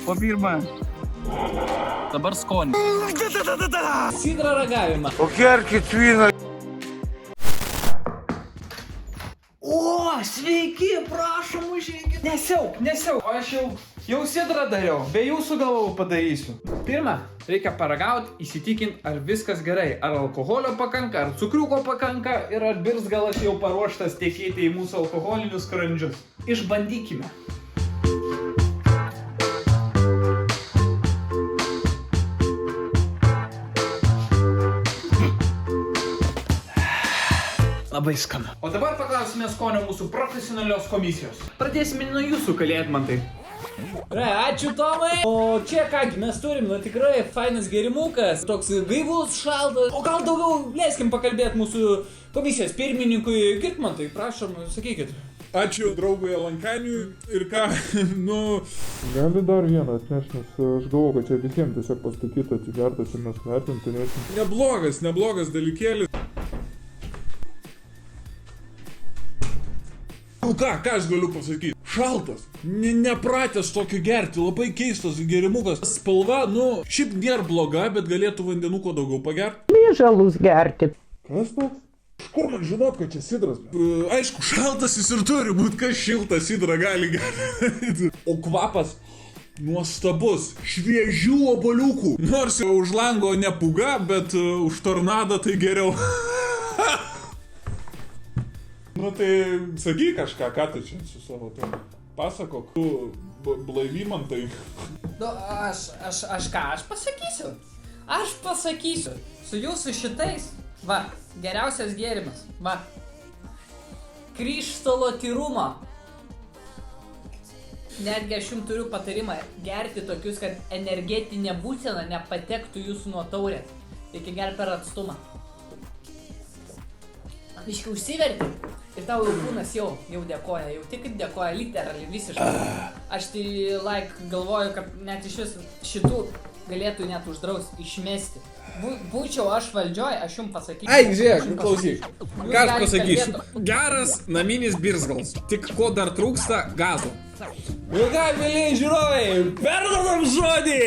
po pirmą. Dabar skonis. Sidra ragavimą. Gerkit vyną. O, sveiki, prašom, užeikit. Nesiauk. Aš jau sidrą dariau, be jūsų galvau padarysiu. Pirma, reikia paragauti, įsitikinti, ar viskas gerai. Ar alkoholio pakanka, ar cukriuko pakanka ir ar birzgalas jau paruoštas tekėti į mūsų alkoholinius skrandžius. Išbandykime. Labai skanu. O dabar paklausime skonio mūsų profesionalios komisijos. Pradėsime nuo jūsų, Kalėdmantai. Ačiū, Tomai. O čia kągi mes turim, tikrai fainas gerimukas, toks gaivus, šaltas. O gal daugiau leiskim pakalbėti mūsų komisijos pirmininkui Girtmantui, prašom, sakykit. Ačiū draugui Alankaniui ir ką, Gali dar vieną atnešti, nes aš galvoju, kad čia visiems tiesiog pastatyta atsigertas ir mes vertinti turėsim. neblogas dalykėlis. Ką aš galiu pasakyti? Šaltas, nepratęs tokio gerti, labai keistas gerimukas. Spalva, šiaip nėra bloga, bet galėtų vandenuko daugiau pagerti. Mėžalus gerkit. Kas toks? Iš kur man žinot, kad čia sidras? Aišku, šaltas jis ir turi būt, kas šiltą sidrą gali gerti. O kvapas nuostabus, šviežių obuoliukų. Nors jau už lango ne pūga, bet už tornadą tai geriau. Tai sakyk kažką, ką tu čia su savo tai pasakok, tu blaivymantai. Aš pasakysiu. Su jūsų šitais, geriausias gėrimas, krištolo tyrumo. Netgi aš jums turiu patarimą gerti tokius, kad energetinė būsena nepatektų jūsų nuo taurės. Reikia gerti per atstumą. Biškai užsiverti ir tau jau kūnas jau dėkoja, jau tik kaip dėkoja, literaliai visiškai. Aš tai galvoju, kad net iš vis šitų galėtų net uždrausti, išmesti. Būčiau aš valdžioj, aš jums pasakysiu. Ai, žiūrėk, klausyk. Ką aš pasakysiu? Geras naminis birzgalas. Tik ko dar trūksta - gazo. Ką, mėlyje žiūrovai, perduodam žodį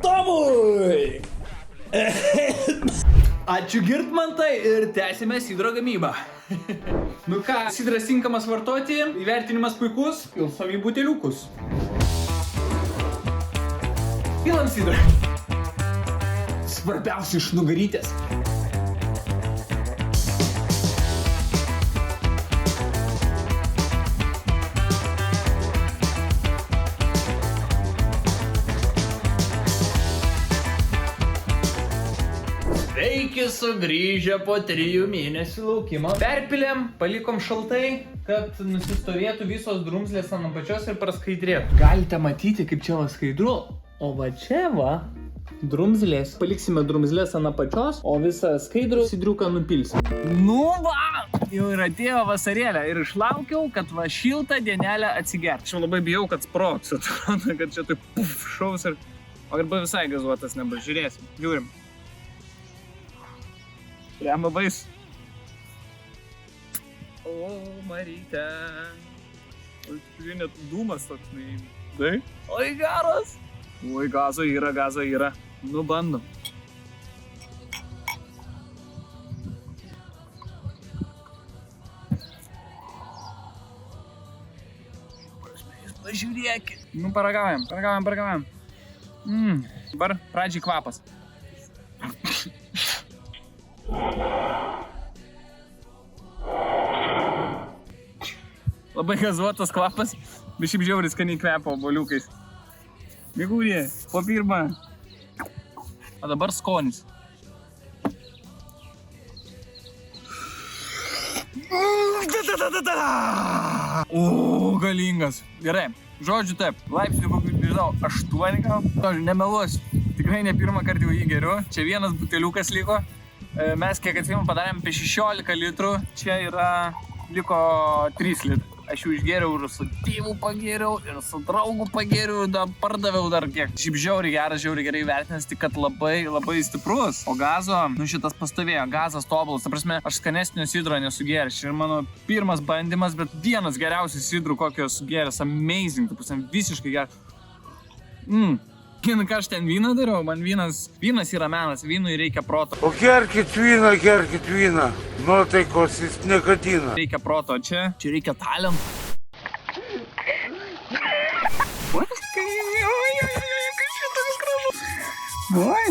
Tomui! Ačiū Girtmantai ir tęsime sidro gamybą. Ką, sidras tinkamas vartoti, įvertinimas puikus, pilsam į buteliukus. Pilam sidrą. Svarbiausia iš nugarytės. Sveiki sugrįžę po 3 mėnesių laukimo. Perpilėm, palikom šaltai, kad nusistovėtų visos drumzlės ant apačios ir praskaidrėtų. Galite matyti, kaip čia skaidru. O va čia drumzlės. Paliksime drumzlės ant apačios, o visą skaidrų sidriuką nupilsim. Jau ir atėjo vasarėlė ir išlaukiau, kad šiltą dienelę atsigerti. Aš labai bijau, kad sprogs. Atrodo, kad čia taip šaus ir... O arba visai gazuotas nebus. Žiūrėsim. Žiūrim. Lemba bais. O, Maryte. Net dūmas toks neįmė. Tai? Oi, geras. Oi, gazo yra. Nu, bandom. Pažiūrėkit. Nu, paragaujam. Dabar pradžiai kvapas. Labai gazuotas kvapas, bet šiaip žiauriai skaniai kvepia obuoliukais. Mėgūrė, po pirmą. O dabar skonis. O, galingas. Gerai, žodžiu taip, laipsnių kokių, nežinau, 8 gal. Nemeluosiu, tikrai ne pirmą kartą jau jį geriu. Čia vienas buteliukas liko. Mes, kiek atsimenu, padarėm apie 16 litrų. Čia liko 3 litrų. Aš jau išgėriau ir su tėvu pagėriau, ir su draugu pagėriau, ir pardaviau dar kiek. Šiaip žiauriai geras, žiauriai gerai vertinęs, tik kad labai stiprus. O gazo, šitas pastovėjo, gazas tobulas. Ta prasme, aš skanesnio sidro nesugėręs. Ir mano pirmas bandymas, bet vienas geriausias sidrų, kokio sugėręs. Amazing, ta prasme, visiškai geras. Ką aš ten vyną dariau, man vynas yra menas, vynui reikia proto. O gerkit vyną, nuotaikos jis negadina. Reikia proto, čia reikia talento. Oi,